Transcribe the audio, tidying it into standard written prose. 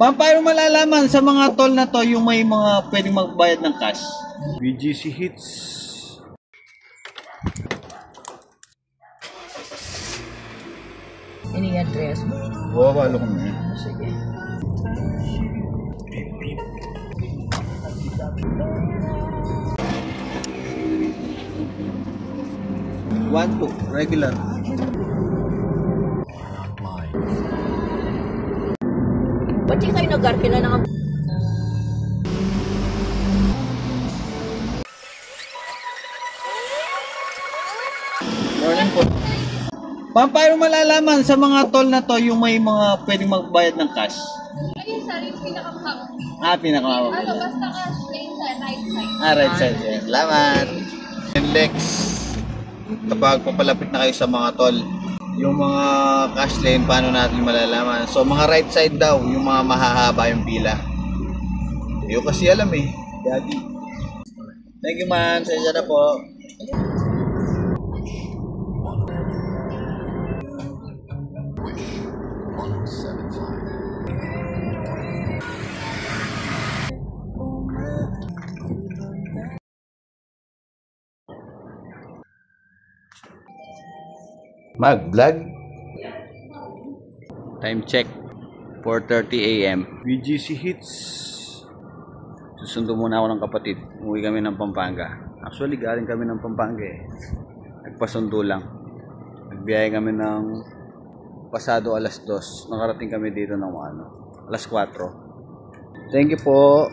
Paano malalaman sa mga toll na to yung may mga pwedeng magbayad ng cash? BGC Hits. Ini address mo. Wawalo ko na. Sige. One, two, regular. Ba't di kayo nag-arkila ng... Morning po. Paano malalaman sa mga toll na to yung may mga pwedeng magbayad ng cash? Ayun, sir, yung pinaka-map. Pinakamawag. Ano, basta cash lane sa right side. Right side. Salamat. Lex, kapag papalapit na kayo sa mga toll, yung mga cash lane, paano natin malalaman? So, mga right side daw, yung mga mahahaba yung pila. Hindi ko kasi alam eh. Gagi. Thank you, ma'am. Sensya na po. Mag-vlog? Time check. 4:30 AM. BGC Hits. Susundo muna ako ng kapatid. Umuwi kami ng Pampanga. Actually, galing kami ng Pampanga eh. Nagpasundo lang. Nagbiyahe kami ng pasado alas 2. Nakarating kami dito ng alas 4. Thank you po.